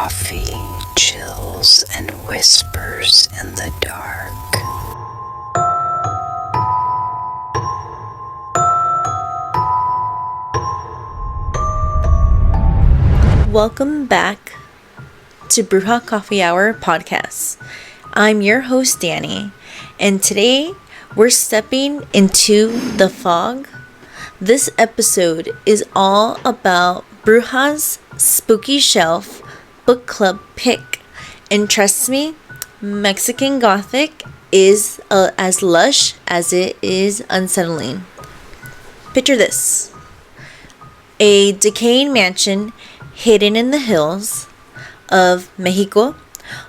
coffee, chills, and whispers in the dark. Welcome back to Brewja Coffee Hour podcast. I'm your host, Danny, and today we're stepping into the fog. This episode is all about Brewja's Spooky Shelf book club pick. And trust me, Mexican Gothic is as lush as it is unsettling. Picture this: a decaying mansion hidden in the hills of Mexico,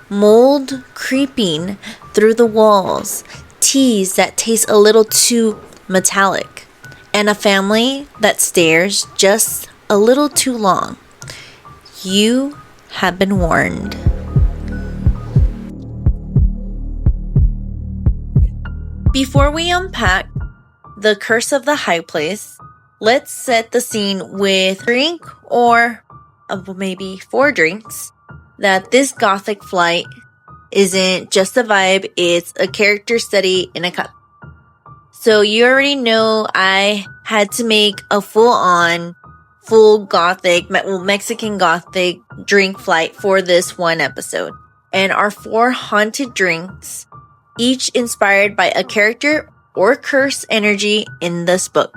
mold creeping through the walls, teas that taste a little too metallic, and a family that stares just a little too long. You have been warned. Before we unpack the curse of the high place, let's set the scene with a drink or maybe 4 drinks that this Gothic flight isn't just a vibe, it's a character study in a cup. So you already know I had to make a full Gothic, Mexican Gothic drink flight for this one episode. And our 4 haunted drinks, each inspired by a character or curse energy in this book.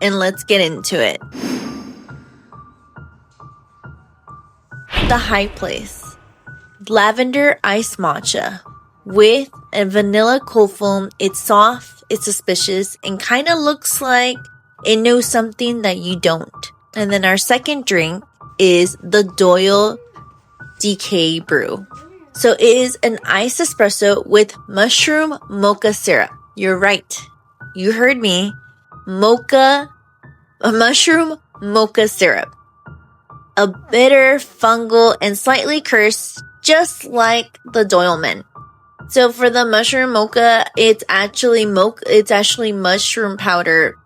And let's get into it. The High Place. Lavender iced matcha with a vanilla cold foam. It's soft, it's suspicious, and kind of looks like it knows something that you don't. And then our second drink is the Doyle Decay Brew. So it is an iced espresso with mushroom mocha syrup. You're right. You heard me. Mushroom mocha syrup. A bitter, fungal, and slightly cursed, just like the Doyle men. So for the mushroom mocha, it's actually mushroom powder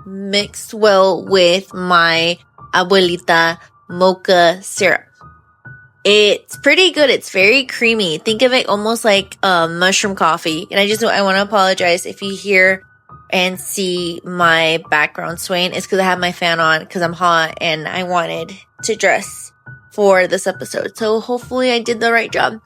mixed well with my abuelita mocha syrup. It's pretty good. It's very creamy. Think of it almost like mushroom coffee. And I want to apologize if you hear and see my background swaying. It's because I have my fan on because I'm hot and I wanted to dress for this episode. So hopefully I did the right job.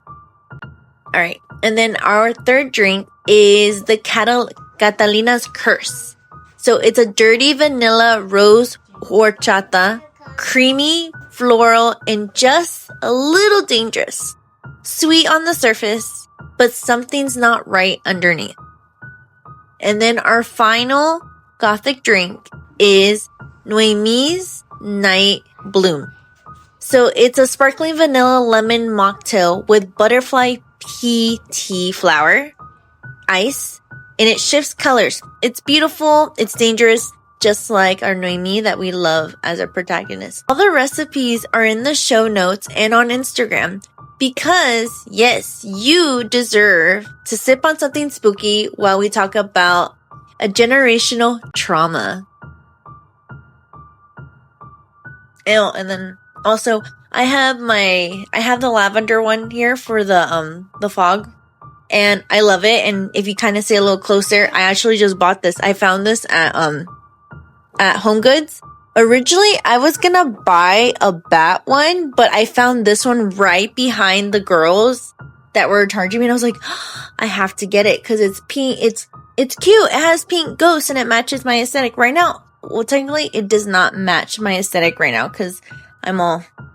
All right. And then our third drink is the Catalina's Curse. So it's a dirty vanilla rose horchata, creamy, floral, and just a little dangerous. Sweet on the surface, but something's not right underneath. And then our final Gothic drink is Noemí's Night Bloom. So it's a sparkling vanilla lemon mocktail with butterfly pea tea flower, ice, and it shifts colors. It's beautiful, it's dangerous, just like our Noemí that we love as our protagonist. All the recipes are in the show notes and on Instagram because, yes, you deserve to sip on something spooky while we talk about a generational trauma. And then also, I have the lavender one here for the fog, and I love it. And if you kind of stay a little closer, I actually just bought this. I found this at Home Goods. Originally, I was gonna buy a bat one, but I found this one right behind the girls that were charging me, and I was like, I have to get it because it's pink. It's cute. It has pink ghosts, and it matches my aesthetic right now. Well, technically, it does not match my aesthetic right now because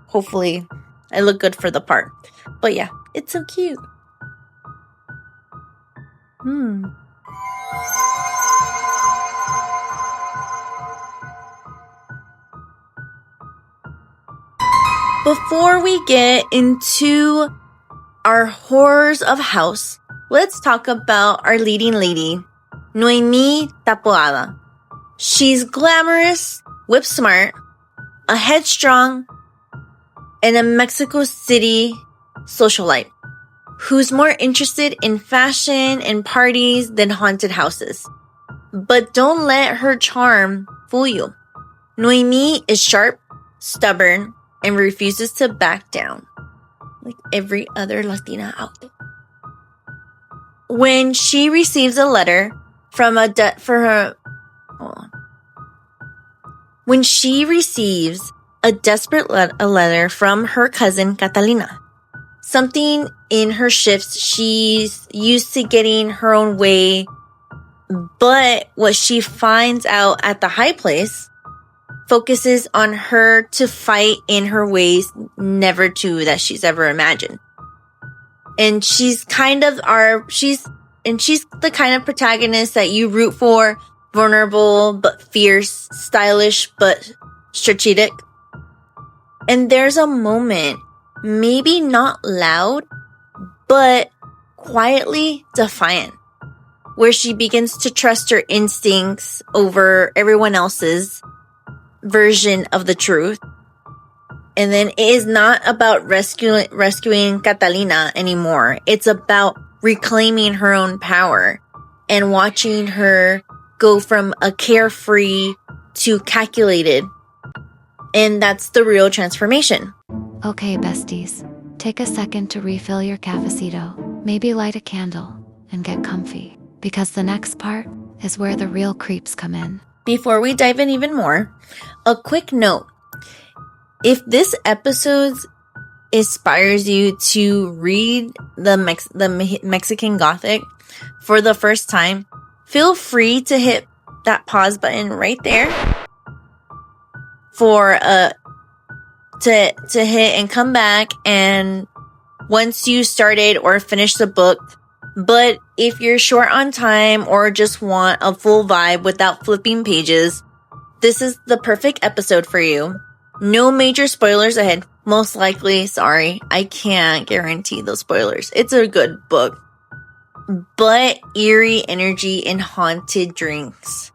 hopefully, I look good for the part. But yeah, it's so cute. Before we get into our horrors of house, let's talk about our leading lady, Noemí Tapoada. She's glamorous, whip smart, a headstrong, and a Mexico City socialite who's more interested in fashion and parties than haunted houses. But don't let her charm fool you. Noemí is sharp, stubborn, and refuses to back down. like every other Latina out there. When she receives a letter from When she receives a desperate letter from her cousin Catalina, something in her shifts. She's used to getting her own way, but what she finds out at the high place focuses on her to fight in her ways never to that she's ever imagined. And she's the kind of protagonist that you root for, vulnerable but fierce, stylish but strategic. And there's a moment, maybe not loud, but quietly defiant, where she begins to trust her instincts over everyone else's version of the truth. And then it is not about rescuing Catalina anymore. It's about reclaiming her own power and watching her go from a carefree to calculated. And that's the real transformation. Okay, besties, take a second to refill your cafecito, maybe light a candle, and get comfy, because the next part is where the real creeps come in. Before we dive in even more, a quick note. If this episode inspires you to read the Mexican Gothic for the first time, feel free to hit that pause button right there for to hit and come back and once you started or finished the book. But if you're short on time or just want a full vibe without flipping pages, this is the perfect episode for you. No major spoilers ahead. Most likely, sorry, I can't guarantee those spoilers. It's a good book. But eerie energy and haunted drinks.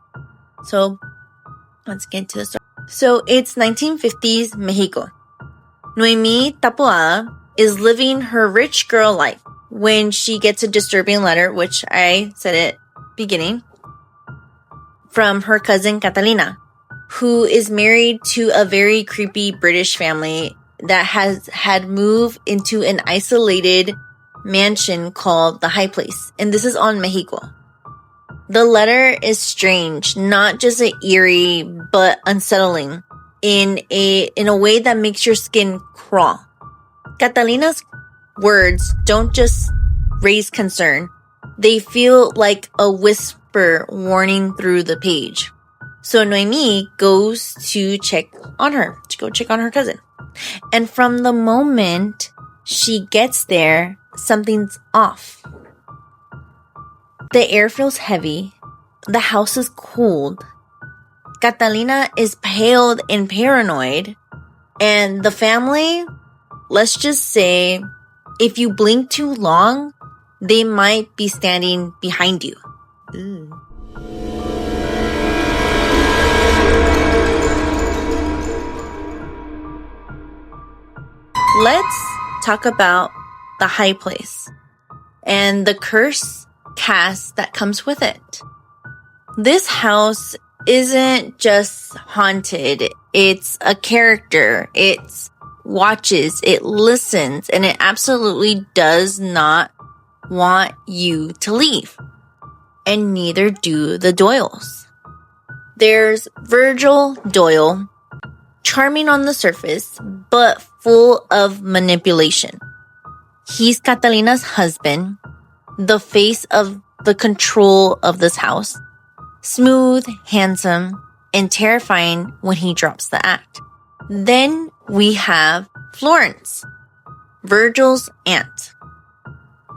So, let's get to the story. So, it's 1950s Mexico. Noemí Tapuada is living her rich girl life when she gets a disturbing letter, which I said at beginning, from her cousin Catalina, who is married to a very creepy British family that had moved into an isolated mansion called the High Place. And this is on Mexico. The letter is strange, not just eerie, but unsettling in a way that makes your skin crawl. Catalina's words don't just raise concern. They feel like a whisper warning through the page. So Noemí goes to check on her cousin. And from the moment she gets there, something's off. The air feels heavy. The house is cold. Catalina is pale and paranoid. And the family, let's just say, if you blink too long, they might be standing behind you. Ooh. Let's talk about the High Place and the curse cast that comes with it. This house isn't just haunted. It's a character. It watches, it listens, and it absolutely does not want you to leave. And neither do the Doyles. There's Virgil Doyle, charming on the surface, but full of manipulation. He's Catalina's husband, the face of the control of this house. Smooth, handsome, and terrifying when he drops the act. Then we have Florence, Virgil's aunt.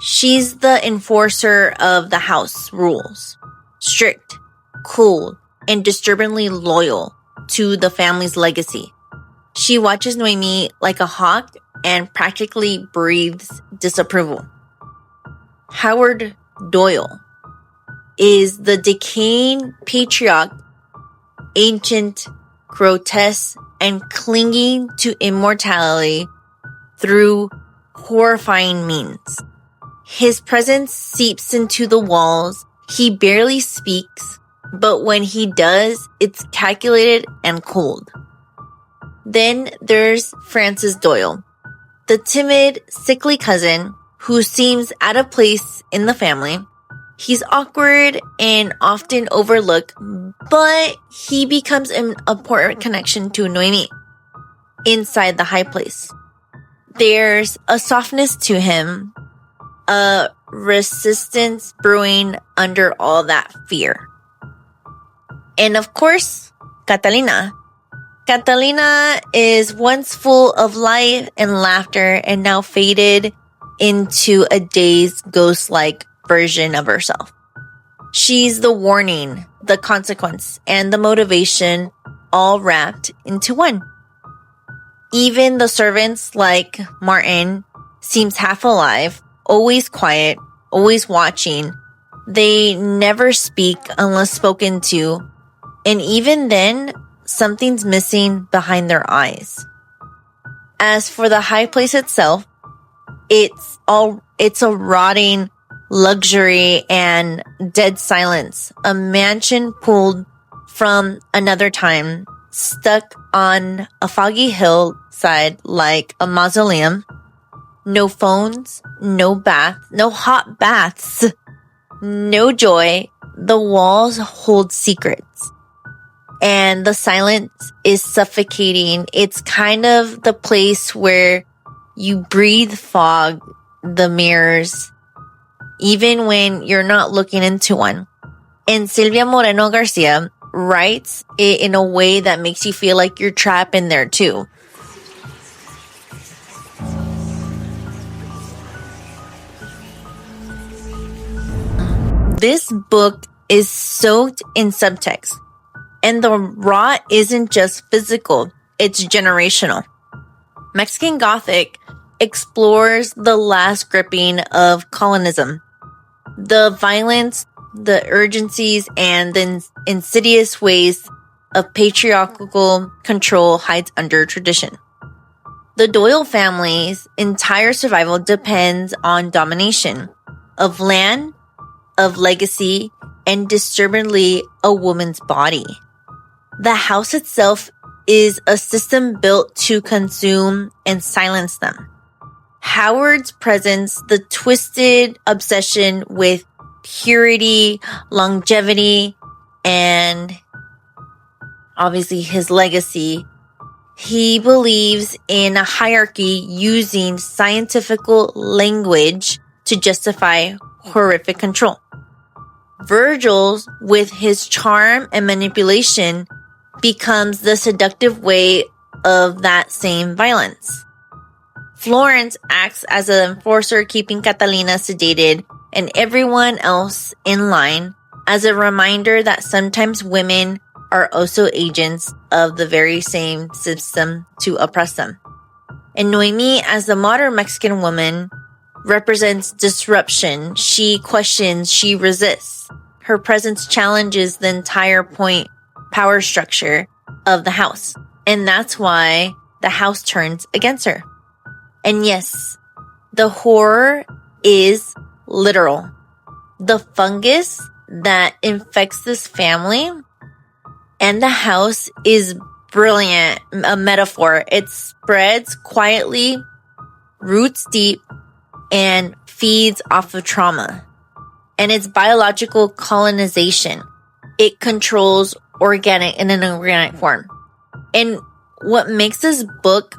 She's the enforcer of the house rules. Strict, cool, and disturbingly loyal to the family's legacy. She watches Noemí like a hawk and practically breathes disapproval. Howard Doyle is the decaying patriarch, ancient, grotesque, and clinging to immortality through horrifying means. His presence seeps into the walls. He barely speaks, but when he does, it's calculated and cold. Then there's Frances Doyle, the timid, sickly cousin who seems out of place in the family. He's awkward and often overlooked, but he becomes an important connection to Noemí inside the high place. There's a softness to him, a resistance brewing under all that fear. And of course, Catalina. Catalina is once full of life and laughter and now faded into a dazed, ghost-like version of herself. She's the warning, the consequence, and the motivation all wrapped into one. Even the servants, like Martin, seems half alive, always quiet, always watching. They never speak unless spoken to, and even then, something's missing behind their eyes. As for the high place itself, it's a rotting luxury and dead silence, a mansion pulled from another time, stuck on a foggy hillside like a mausoleum. No phones, no hot baths, no joy. The walls hold secrets. And the silence is suffocating. It's kind of the place where you breathe fog, the mirrors, even when you're not looking into one. And Silvia Moreno-Garcia writes it in a way that makes you feel like you're trapped in there too. This book is soaked in subtext. And the rot isn't just physical, it's generational. Mexican Gothic explores the last gripping of colonism, the violence, the urgencies, and the insidious ways of patriarchal control hides under tradition. The Doyle family's entire survival depends on domination of land, of legacy, and disturbingly, a woman's body. The house itself is a system built to consume and silence them. Howard's presence, the twisted obsession with purity, longevity, and obviously his legacy. He believes in a hierarchy using scientific language to justify horrific control. Virgil's, with his charm and manipulation, becomes the seductive way of that same violence. Florence acts as an enforcer, keeping Catalina sedated and everyone else in line, as a reminder that sometimes women are also agents of the very same system to oppress them. And Noemí, as the modern Mexican woman, represents disruption. She questions, she resists. Her presence challenges the entire power structure of the house. And that's why the house turns against her. And yes, the horror is literal. The fungus that infects this family and the house is brilliant, a metaphor. It spreads quietly, roots deep, and feeds off of trauma. And it's biological colonization. It controls in an organic form. And what makes this book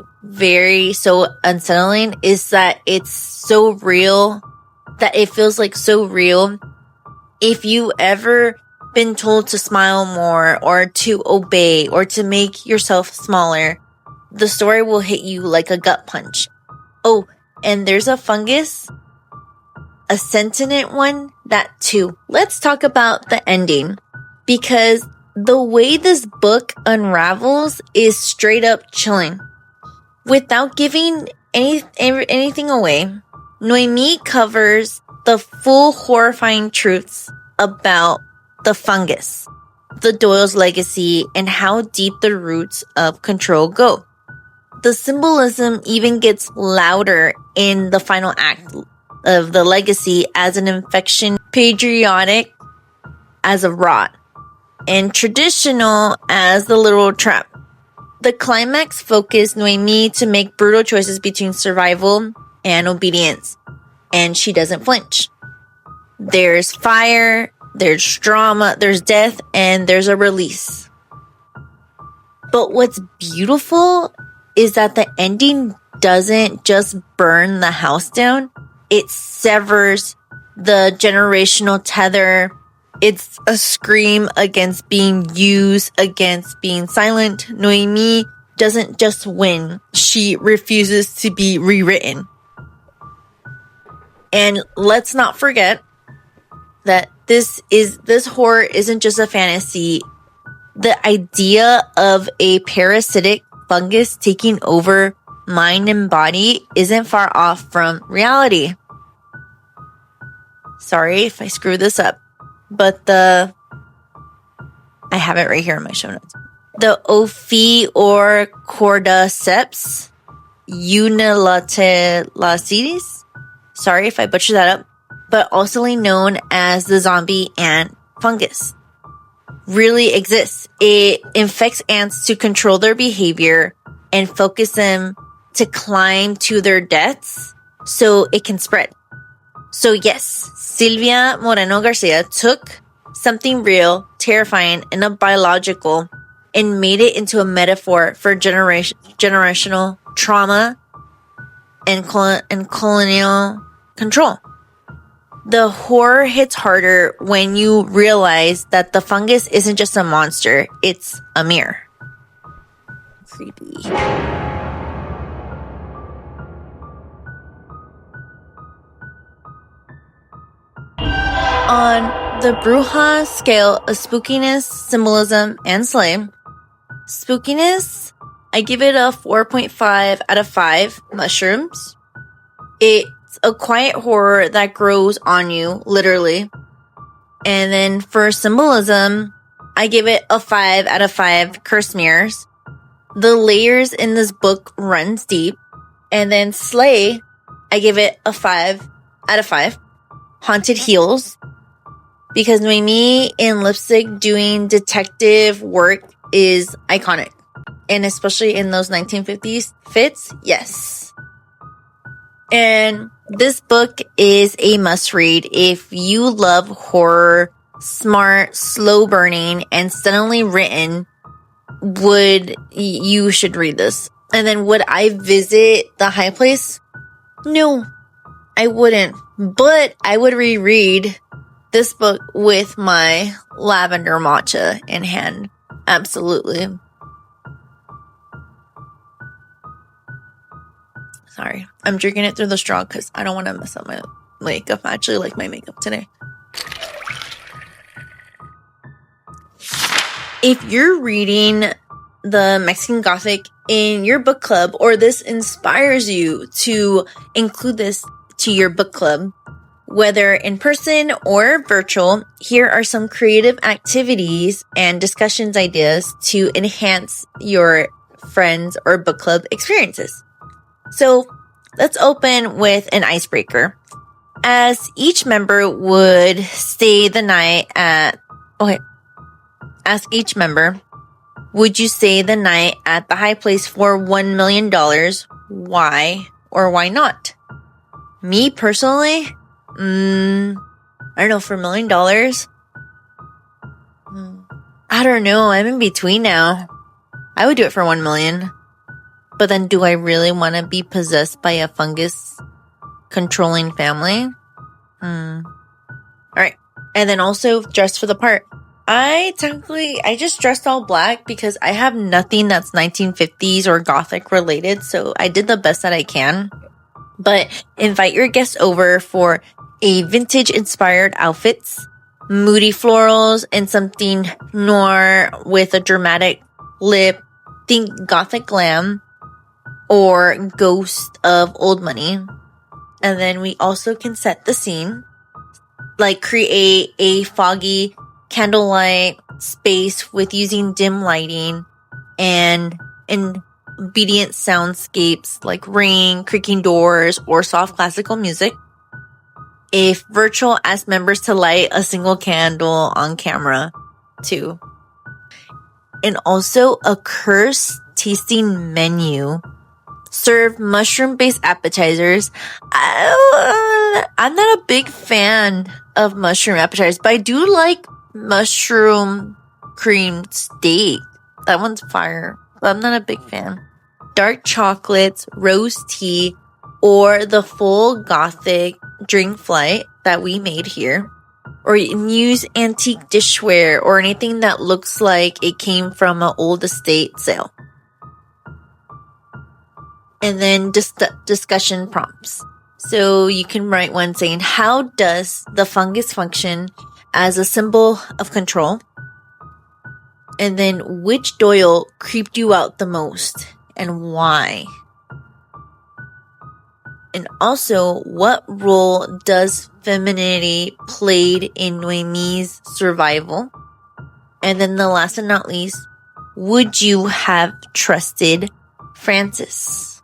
so unsettling is that it's so real, that it feels like so real. If you ever been told to smile more or to obey or to make yourself smaller, the story will hit you like a gut punch. Oh, and there's a fungus, a sentient one, that too. Let's talk about the ending, because the way this book unravels is straight up chilling. Without giving anything away, Noemí covers the full horrifying truths about the fungus, the Doyle's legacy, and how deep the roots of control go. The symbolism even gets louder in the final act of the legacy as an infection, patriotic as a rot, and traditional as the literal trap. The climax focused Noemí to make brutal choices between survival and obedience, and she doesn't flinch. There's fire, there's drama, there's death, and there's a release. But what's beautiful is that the ending doesn't just burn the house down, it severs the generational tether. It's a scream against being used, against being silent. Noemí doesn't just win, she refuses to be rewritten. And let's not forget that this horror isn't just a fantasy. The idea of a parasitic fungus taking over mind and body isn't far off from reality. Sorry if I screw this up, but I have it right here in my show notes. The Ophi or Cordyceps unilateralis, sorry if I butchered that up, but also known as the zombie ant fungus, really exists. It infects ants to control their behavior and focus them to climb to their deaths so it can spread. So yes, Silvia Moreno-Garcia took something real, terrifying, and biological and made it into a metaphor for generational trauma and colonial control. The horror hits harder when you realize that the fungus isn't just a monster, it's a mirror. Creepy. On the Brewja scale of spookiness, symbolism, and slay, spookiness, I give it a 4.5 out of 5 mushrooms. It's a quiet horror that grows on you, literally. And then for symbolism, I give it a 5 out of 5 curse mirrors. The layers in this book runs deep. And then slay, I give it a 5 out of 5. Haunted heels. Because Noemí in lipstick doing detective work is iconic. And especially in those 1950s fits, yes. And this book is a must read if you love horror, smart, slow burning, and stunningly written. You should read this. And then would I visit the high place? No, I wouldn't. But I would reread this book with my lavender matcha in hand. Absolutely. Sorry, I'm drinking it through the straw because I don't want to mess up my makeup. I actually like my makeup today. If you're reading the Mexican Gothic in your book club, or this inspires you to include this to your book club, whether in person or virtual, here are some creative activities and discussions ideas to enhance your friends or book club experiences. So let's open with an icebreaker. As each member would stay the night at... Okay. Ask each member, would you stay the night at the high place for $1 million? Why or why not? Me personally, I don't know, for $1 million? I don't know. I'm in between now. I would do it for 1 million. But then do I really want to be possessed by a fungus controlling family? Alright. And then also dress for the part. I just dressed all black because I have nothing that's 1950s or Gothic related. So I did the best that I can. But invite your guests over for a vintage inspired outfits, moody florals, and something noir with a dramatic lip. Think Gothic glam or ghost of old money. And then we also can set the scene, like create a foggy candlelight space with using dim lighting and obedient soundscapes like rain, creaking doors, or soft classical music. If virtual, ask members to light a single candle on camera too. And also a curse tasting menu serve mushroom-based appetizers. I'm not a big fan of mushroom appetizers, but I do like mushroom cream steak. That one's fire, but I'm not a big fan. Dark chocolates, rose tea, or the full Gothic drink flight that we made here. Or you can use antique dishware or anything that looks like it came from an old estate sale. And then discussion prompts. So you can write one saying, how does the fungus function as a symbol of control? And then which Doyle creeped you out the most and why? And also, what role does femininity played in Noemí's survival? And then the last and not least, would you have trusted Francis?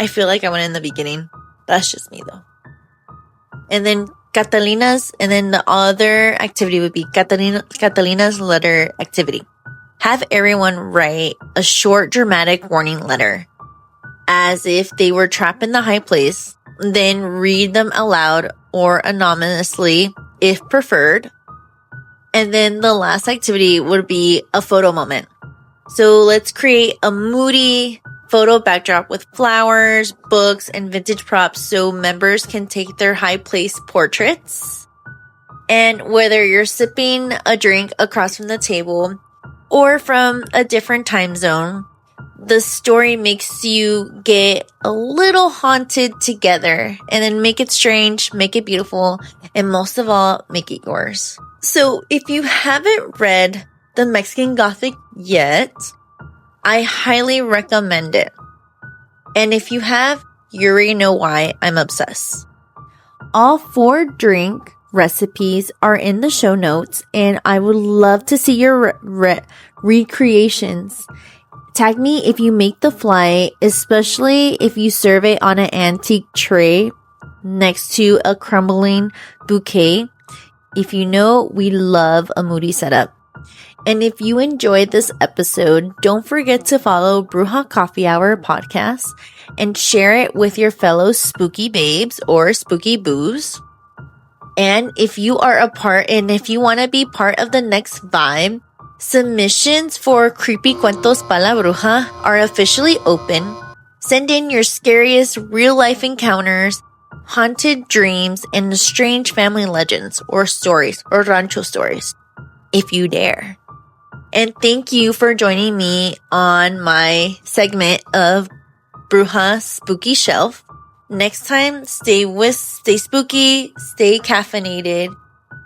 I feel like I went in the beginning. That's just me though. And then Catalina's, and then the other activity would be Catalina's letter activity. Have everyone write a short dramatic warning letter as if they were trapped in the high place, then read them aloud or anonymously if preferred. And then the last activity would be a photo moment. So let's create a moody photo backdrop with flowers, books, and vintage props so members can take their high place portraits. And whether you're sipping a drink across from the table or from a different time zone, the story makes you get a little haunted together, and then make it strange, make it beautiful, and most of all, make it yours. So if you haven't read the Mexican Gothic yet, I highly recommend it. And if you have, you already know why I'm obsessed. All 4 drink recipes are in the show notes, and I would love to see your recreations. Tag me if you make the flight, especially if you serve it on an antique tray next to a crumbling bouquet. If you know, we love a moody setup. And if you enjoyed this episode, don't forget to follow Brewja Coffee Hour podcast and share it with your fellow spooky babes or spooky boos. And if you want to be part of the next vibe, submissions for Creepy Cuentos pa la Bruja are officially open. Send in your scariest real-life encounters, haunted dreams, and strange family legends or stories or rancho stories, if you dare. And thank you for joining me on my segment of Brewja Spooky Shelf. Next time, stay spooky, stay caffeinated,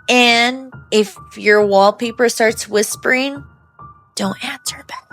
and if your wallpaper starts whispering, don't answer back.